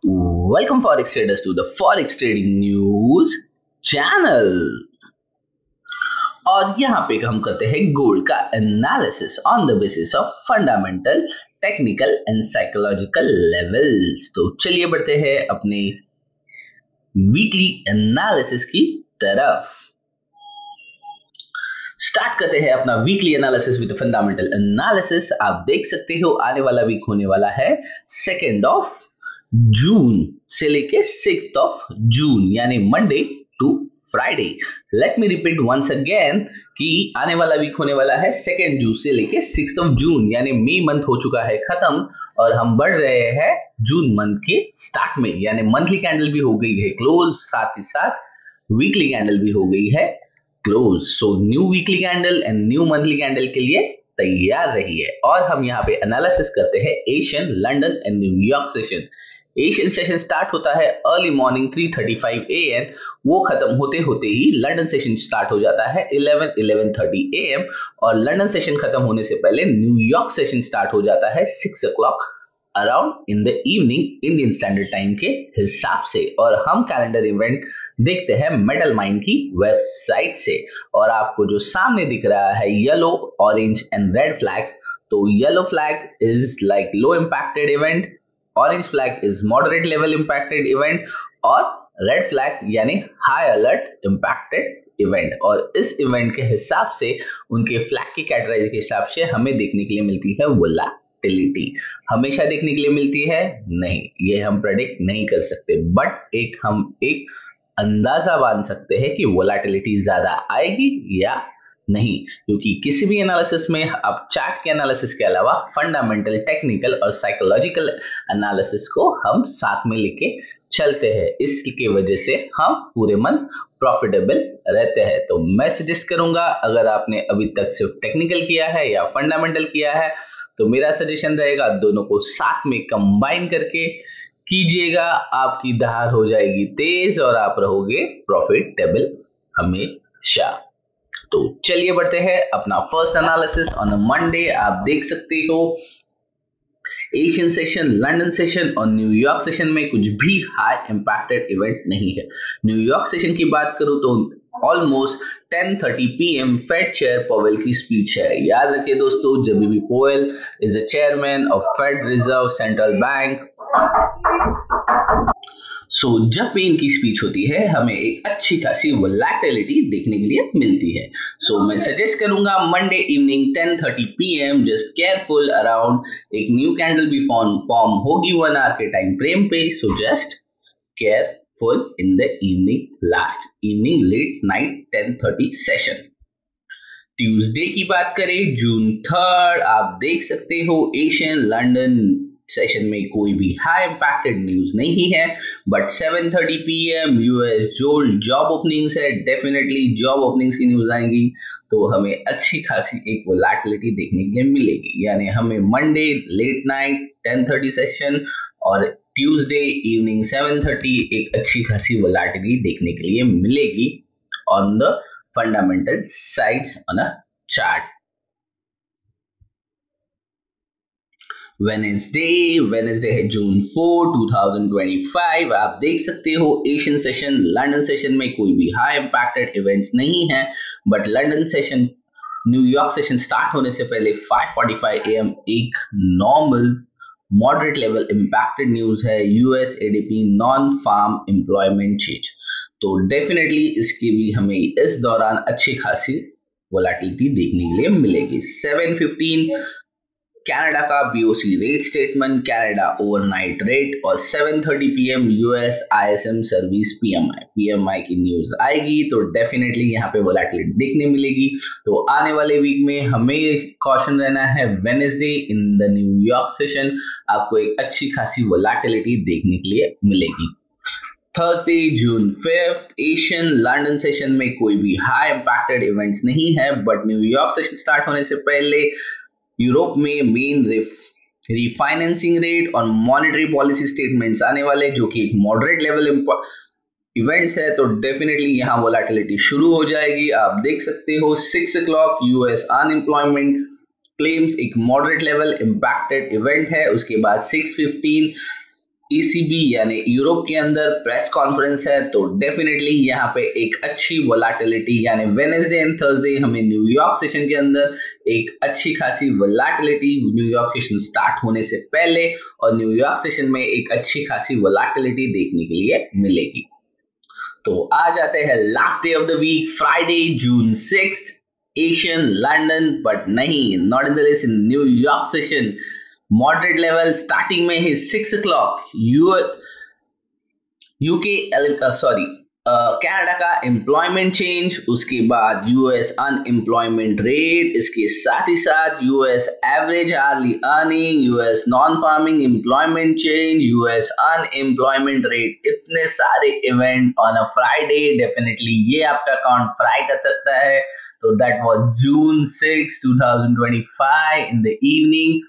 Welcome Forex traders to the Forex Trading News channel. और यहाँ पे हम करते हैं गोल्ड का analysis on the basis of fundamental, technical and psychological levels. तो चलिए बढ़ते हैं अपने वीकली एनालिसिस की तरफ। स्टार्ट करते हैं अपना weekly analysis with fundamental analysis. आप देख सकते हो आने वाला वीक होने वाला है 2 जून से लेके 6 जून यानी Monday to Friday. Let me repeat once again कि आने वाला वीक होने वाला है 2 जून से लेके 6 जून यानी मई मंथ हो चुका है खत्म और हम बढ़ रहे हैं जून मंथ के स्टार्ट में, यानी मंथली कैंडल भी हो गई है क्लोज, साथ ही साथ वीकली कैंडल भी हो गई है close. So new weekly candle and new monthly candle के लिए तैयार रहिए। और हम यहाँ पे एनालिसिस करते हैं Asian, London and New York session. Asian session start होता है अर्ली मॉर्निंग 3:35 AM। वो खत्म होते होते ही लंदन सेशन स्टार्ट हो जाता है 11:30 AM और लंदन सेशन खत्म होने से पहले न्यूयॉर्क सेशन स्टार्ट हो जाता है 6 o'clock around in the evening Indian standard time के हिसाब से। और हम कैलेंडर इवेंट देखते हैं मेटल माइन की वेबसाइट से। और आपको जो सामने दिख रहा है yellow, orange and red flags, तो yellow flag is like low impacted event, orange flag is moderate level impacted event और रेड फ्लैग यानी हाई अलर्ट इम्पैक्टेड इवेंट। और इस इवेंट के हिसाब से, उनके फ्लैग की कैटेगरी के हिसाब से हमें देखने के लिए मिलती है वोलेटिलिटी। हमेशा देखने के लिए मिलती है नहीं, ये हम प्रेडिक्ट नहीं कर सकते, बट हम एक अंदाजा बांध सकते हैं कि वोलेटिलिटी ज्यादा आएगी या नहीं, क्योंकि किसी भी एनालिसिस में आप चार्ट के एनालिसिस के अलावा फंडामेंटल, टेक्निकल और साइकोलॉजिकल एनालिसिस को हम साथ में लेके चलते हैं। इसकी वजह से हम पूरे मंथ प्रॉफिटेबल रहते हैं। तो मैं सजेस्ट करूंगा, अगर आपने अभी तक सिर्फ टेक्निकल किया है या फंडामेंटल किया है, तो मेरा सजेशन रहेगा दोनों को साथ में कंबाइन करके कीजिएगा। आपकी धार हो जाएगी तेज और आप रहोगे प्रॉफिटेबल हमेशा। तो चलिए बढ़ते हैं अपना फर्स्ट एनालिसिस ऑन मंडे। आप देख सकते हो एशियन सेशन, लंदन सेशन और न्यूयॉर्क सेशन में कुछ भी हाई इंपैक्टेड इवेंट नहीं है। न्यूयॉर्क सेशन की बात करूं तो almost 10:30 PM Fed chair Powell की स्पीच है। याद रखिए दोस्तों, जब भी Powell is the chairman of Fed Reserve central bank. So जब भी इनकी स्पीच होती है हमें एक अच्छी खासी वोलेटिलिटी देखने के लिए मिलती है। सो मैं सजेस्ट करूंगा Monday evening 10:30 PM, just careful around एक न्यू कैंडल भी फॉर्म होगी 1 आवर के टाइम फ्रेम पे। So just careful in the evening, last evening late night 10:30 session. Tuesday की बात करें जून 3, आप देख सकते हो एशियन, लंदन सेशन में कोई भी हाई इंपैक्टेड न्यूज नहीं है, but 7:30 PM US job openings है। डेफिनेटली जॉब ओपनिंग्स की न्यूज आएंगी तो हमें अच्छी खासी एक वोलेटिलिटी देखने के लिए मिलेगी। यानी हमें मंडे लेट नाइट 10:30 सेशन और ट्यूसडे इवनिंग 7:30 एक अच्छी खासी वोलेटिलिटी देखने के लिए मिलेगी on the fundamental sides on a chart. Wednesday है जून 4, 2025। आप देख सकते हो एशियन सेशन, लंदन सेशन में कोई भी हाई इंपैक्टेड इवेंट्स नहीं है, but London session, New York session start होने से पहले 5:45 AM एक normal moderate level impacted news है, US ADP non farm employment चीज। तो डेफिनेटली इसकी भी हमें इस दौरान अच्छी खासी वोलेटिलिटी देखने के लिए मिलेगी। 7:15 कनाडा का BOC rate statement, Canada overnight rate और 7:30 PM US ISM service PMI की न्यूज आएगी तो डेफिनेटली यहाँ पे वोलेटिलिटी देखने मिलेगी। तो आने वाले वीक में हमें कॉशन रहना है। Wednesday in the New York session आपको एक अच्छी खासी वोलेटिलिटी देखने के लिए मिलेगी। थर्सडे जून 5, एशियन, लंदन सेशन में कोई भी हाई इंपैक्टेड इवेंट्स नहीं है, बट न्यूयॉर्क सेशन स्टार्ट होने से पहले यूरोप में मेन रिफाइनेंसिंग रेट और मॉनेटरी पॉलिसी स्टेटमेंट्स आने वाले, जो कि एक मॉडरेट लेवल इवेंट्स है। तो डेफिनेटली यहाँ वोलेटिलिटी शुरू हो जाएगी। आप देख सकते हो 6 o'clock यूएस अनएम्प्लॉयमेंट क्लेम्स एक मॉडरेट लेवल इंपैक्टेड इवेंट है। उसके बाद 6:15 ECB यानी यूरोप के अंदर प्रेस कॉन्फ्रेंस है, तो डेफिनेटली यहाँ पे एक अच्छी वोलाटिलिटी यानी वेडनेसडे एंड थर्सडे हमें न्यूयॉर्क सेशन के अंदर एक अच्छी खासी वोलाटिलिटी न्यूयॉर्क सेशन स्टार्ट होने से पहले और न्यूयॉर्क सेशन में एक अच्छी खासी वोलाटिलिटी देखने के लिए मिलेगी। तो आ जाते हैं last day of the week, Friday June 6th, Asian London, but नहीं, not in the list in New York session. Moderate level starting में ही 6 o'clock कनाडा का एम्प्लॉयमेंट चेंज, उसके बाद यूएस अनएम्प्लॉयमेंट रेट, इसके साथ ही साथ US average hourly earning, US non farming employment change, US unemployment rate, इतने सारे event on a Friday. Definitely ये आपका अकाउंट फ्राई कर सकता है। तो that was June 6, 2025 in the evening.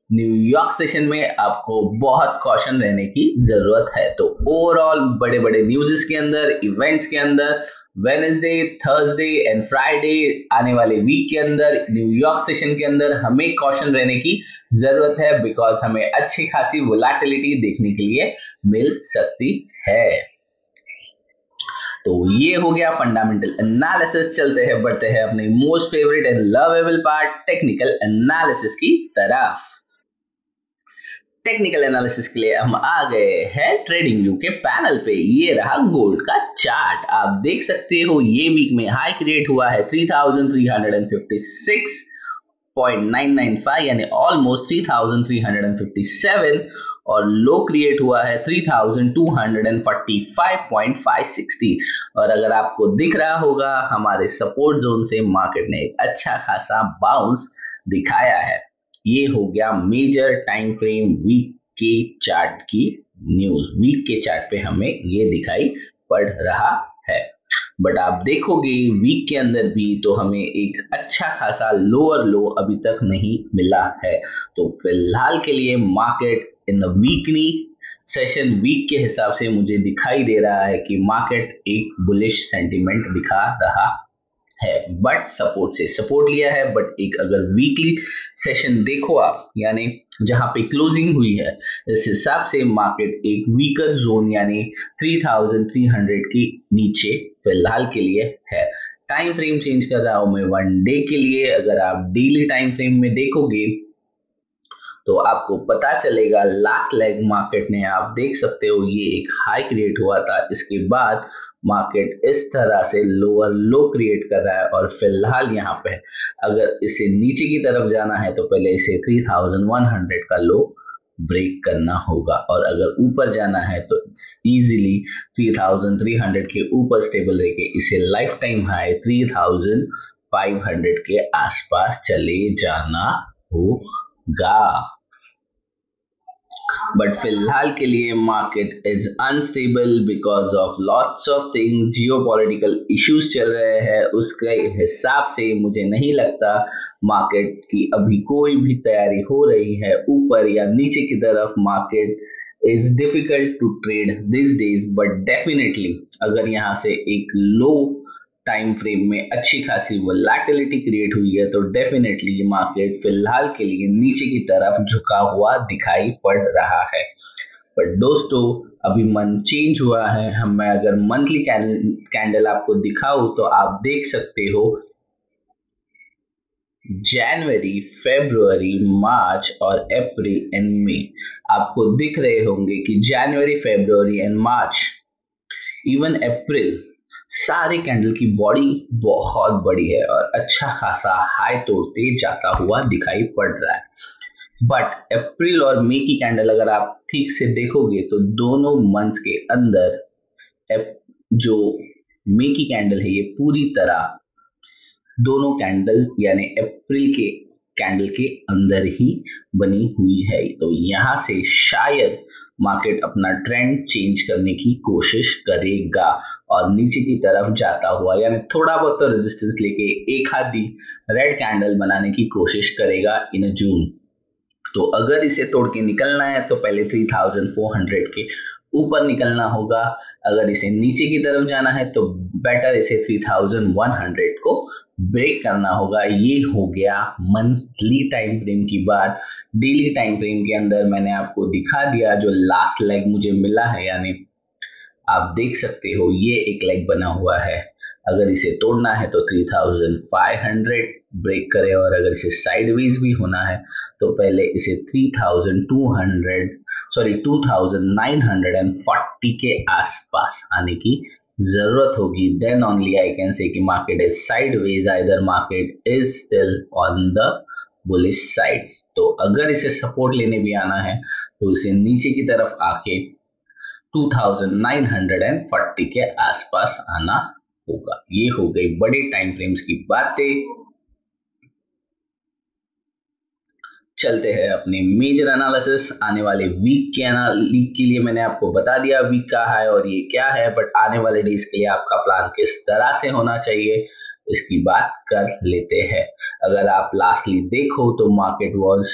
New York session में आपको बहुत कॉशन रहने की जरूरत है। तो ओवरऑल बड़े बड़े न्यूज़ के अंदर, इवेंट्स के अंदर, वेडनेसडे, थर्सडे एंड फ्राइडे आने वाले वीक के अंदर न्यूयॉर्क सेशन के अंदर हमें कॉशन रहने की जरूरत है, बिकॉज हमें अच्छी खासी वोलेटिलिटी देखने के लिए मिल सकती है। तो ये हो गया फंडामेंटल एनालिसिस। चलते हैं, बढ़ते हैं अपने most favourite and lovable part, technical analysis की तरफ। टेक्निकल एनालिसिस के लिए हम आ गए हैं ट्रेडिंग व्यू के पैनल पे। ये रहा गोल्ड का चार्ट, आप देख सकते हो ये वीक में हाई क्रिएट हुआ है 3356.995 यानी ऑलमोस्ट 3357, और लो क्रिएट हुआ है 3245.560। और अगर आपको दिख रहा होगा हमारे सपोर्ट जोन से मार्केट ने एक अच्छा खासा बाउंस दिखाया है। ये हो गया मेजर टाइम फ्रेम वीक के चार्ट की न्यूज। वीक के चार्ट पे हमें ये दिखाई पड़ रहा है, बट आप देखोगे वीक के अंदर भी तो हमें एक अच्छा खासा लोअर लो अभी तक नहीं मिला है। तो फिलहाल के लिए market in weekly session week के हिसाब से मुझे दिखाई दे रहा है कि मार्केट एक बुलिश सेंटिमेंट दिखा रहा है, बट सपोर्ट से सपोर्ट लिया है। बट एक अगर वीकली सेशन देखो आप, यानी जहां पे क्लोजिंग हुई है, इस हिसाब से मार्केट एक वीकर जोन यानी 3300 के नीचे फिलहाल के लिए है। टाइम फ्रेम चेंज कर रहा हूं मैं 1 डे के लिए। अगर आप डेली टाइम फ्रेम में देखोगे तो आपको पता चलेगा लास्ट लेग मार्केट ने, आप देख सकते हो ये एक हाई क्रिएट हुआ था, इसके बाद मार्केट इस तरह से लोअर लो क्रिएट कर रहा है। और फिलहाल यहाँ पे अगर इसे नीचे की तरफ जाना है तो पहले इसे 3100 का लो ब्रेक करना होगा, और अगर ऊपर जाना है तो इजीली 3300 के ऊपर स्टेबल रह के इसे लाइफ टाइम हाई 3500 के आसपास चले जाना होगा। बट फिलहाल के लिए market is unstable because of lots of thing, geopolitical issues चल रहे हैं। उसके हिसाब से मुझे नहीं लगता मार्केट की अभी कोई भी तैयारी हो रही है ऊपर या नीचे की तरफ। Market is difficult to trade this days, but definitely अगर यहाँ से एक लो टाइम फ्रेम में अच्छी खासी वोलेटिलिटी क्रिएट हुई है तो डेफिनेटली मार्केट फिलहाल के लिए नीचे की तरफ झुका हुआ दिखाई पड़ रहा है। पर दोस्तों अभी मंथ चेंज हुआ है। हम मैं अगर मंथली कैंडल आपको दिखाऊं तो आप देख सकते हो जनवरी, फरवरी, मार्च और अप्रैल एंड मई। आपको दिख रहे होंगे कि जनवरी, फरवरी एंड मार्च, इवन अप्रैल, सारे कैंडल की बॉडी बहुत बड़ी है और अच्छा खासा हाई तोड़ते जाता हुआ दिखाई पड़ रहा है। बट अप्रैल और मई की कैंडल अगर आप ठीक से देखोगे तो दोनों मंथ्स के अंदर जो मई की कैंडल है ये पूरी तरह दोनों कैंडल यानी अप्रैल के कैंडल के अंदर ही बनी हुई है। तो यहाँ से शायद मार्केट अपना ट्रेंड चेंज करने की कोशिश करेगा और नीचे की तरफ जाता हुआ यानी थोड़ा बहुत तो रेजिस्टेंस लेके एक आधी रेड कैंडल बनाने की कोशिश करेगा इन जून। तो अगर इसे तोड़ के निकलना है तो पहले 3400 के ऊपर निकलना होगा। अगर इसे नीचे की तरफ जाना है तो बेटर इसे 3100 को ब्रेक करना होगा। ये हो गया मंथली टाइम फ्रेम की बात। डेली टाइम फ्रेम के अंदर मैंने आपको दिखा दिया जो लास्ट लेग मुझे मिला है, यानी आप देख सकते हो ये एक लेग बना हुआ है। अगर इसे तोड़ना है तो 3500 ब्रेक करें, और अगर इसे साइडवेज भी होना है तो पहले इसे 2940 के आसपास आने की जरूरत होगी। Then only I can say कि market is sideways, either market is still on the bullish side. तो अगर इसे सपोर्ट लेने भी आना है तो इसे नीचे की तरफ आके 2940 के आसपास आना होगा। ये हो गई बड़े टाइम फ्रेम्स की बातें। चलते हैं अपने मेजर एनालिसिस। आने वाले वीक के लिए मैंने आपको बता दिया वीक का है और ये क्या है, बट आने वाले डेज के लिए आपका प्लान किस तरह से होना चाहिए इसकी बात कर लेते हैं। अगर आप लास्टली देखो तो मार्केट वाज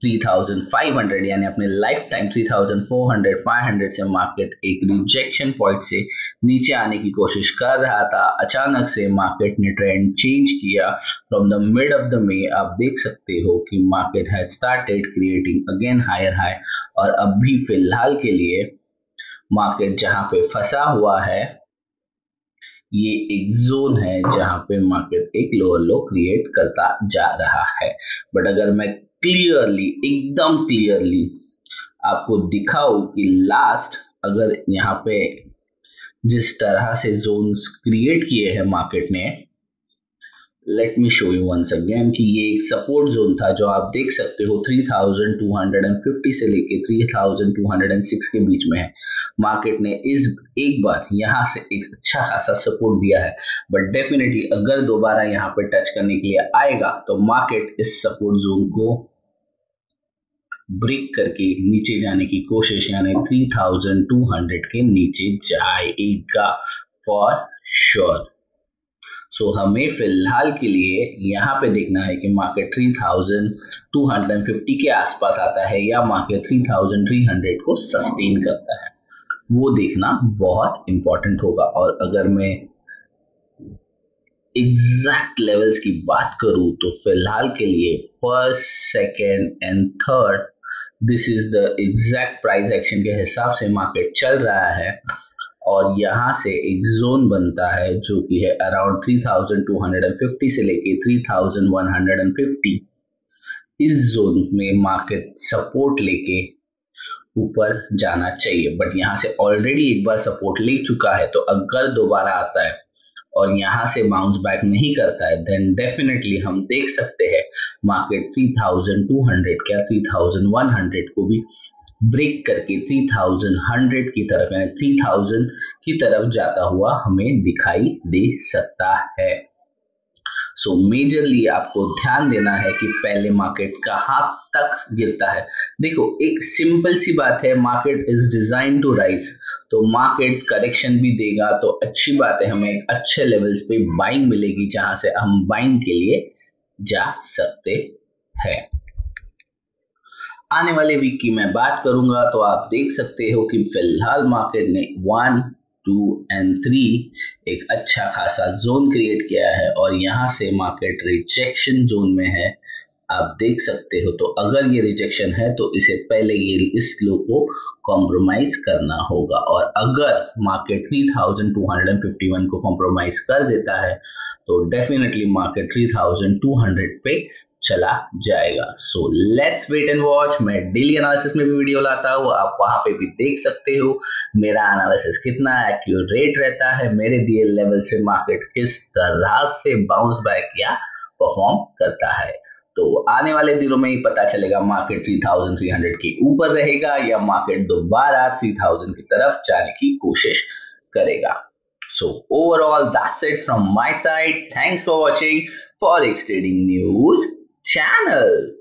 3500, यानी अपने लाइफ टाइम 3400 500 से मार्केट एक रिजेक्शन पॉइंट से नीचे आने की कोशिश कर रहा था। अचानक से मार्केट ने ट्रेंड चेंज किया from the mid of the May. आप देख सकते हो कि market has started creating again higher high, और अभी फिलहाल के लिए मार्केट जहां पे फंसा हुआ है ये एक जोन है जहां पे मार्केट एक लोअर लो क्रिएट करता जा रहा है। बट अगर मैं एकदम क्लियरली आपको दिखाऊं कि लास्ट अगर यहाँ पे जिस तरह से जोन्स क्रिएट किए हैं मार्केट ने, let me show you once again कि ये एक सपोर्ट जोन था जो आप देख सकते हो 3250 से लेके 3206 के बीच में है। मार्केट ने इस एक बार यहाँ से एक अच्छा खासा सपोर्ट दिया है, बट डेफिनेटली अगर दोबारा यहाँ पे टच करने के लिए आएगा तो मार्केट इस सपोर्ट जोन को ब्रेक करके नीचे जाने की कोशिश, यानी 3200 के नीचे जाएगा फॉर श्योर। सो हमें फिलहाल के लिए यहाँ पे देखना है कि मार्केट 3250 के आसपास आता है या मार्केट 3300 को सस्टेन करता है, वो देखना बहुत इंपॉर्टेंट होगा। और अगर मैं एग्जैक्ट लेवल्स की बात करूं तो फिलहाल के लिए first, second and third, this is the exact price action के हिसाब से मार्केट चल रहा है। और यहाँ से एक जोन बनता है जो कि है अराउंड 3250 से लेके 3150। इस जोन में मार्केट सपोर्ट लेके ऊपर जाना चाहिए, बट यहाँ से ऑलरेडी एक बार सपोर्ट ले चुका है। तो अगर दोबारा आता है और यहाँ से बाउंस बैक नहीं करता है देन डेफिनेटली हम देख सकते हैं मार्केट 3200 क्या 3100 को भी ब्रेक करके 3100 की तरफ, यानी 3000 की तरफ जाता हुआ हमें दिखाई दे सकता है। सो मेजरली आपको ध्यान देना है कि पहले मार्केट कहाँ तक गिरता है। देखो एक सिंपल सी बात है, market is design to rise, तो मार्केट करेक्शन भी देगा तो अच्छी बात है, हमें अच्छे लेवल्स पे बाइंग मिलेगी जहां से हम बाइंग के लिए जा सकते हैं। आने वाले वीक की मैं बात करूंगा तो आप देख सकते हो कि फिलहाल मार्केट ने 1, 2 एंड 3 एक अच्छा खासा जोन क्रिएट किया है और यहाँ से मार्केट रिजेक्शन जोन में है। आप देख सकते हो, तो अगर ये रिजेक्शन है तो इसे पहले ये इस लो को कॉम्प्रोमाइज करना होगा, और अगर मार्केट 3251 को कॉम्प्रोमाइज कर देता है तो डेफिनेटली मार्केट 3200 पे चला जाएगा। So let's wait and watch. मैं डेली एनालिसिस में भी वीडियो लाता हूँ, आप वहां पे भी देख सकते हो मेरा एनालिसिस कितना एक्यूरेट रहता है, मेरे दिए लेवल्स पे मार्केट किस तरह से बाउंस बैक या परफॉर्म करता है। तो आने वाले दिनों में ही पता चलेगा मार्केट 3300 के ऊपर रहेगा या मार्केट दोबारा 3000 की तरफ जाने की कोशिश करेगा। So overall that's it from my side. Thanks for watching Forex Trading News channel.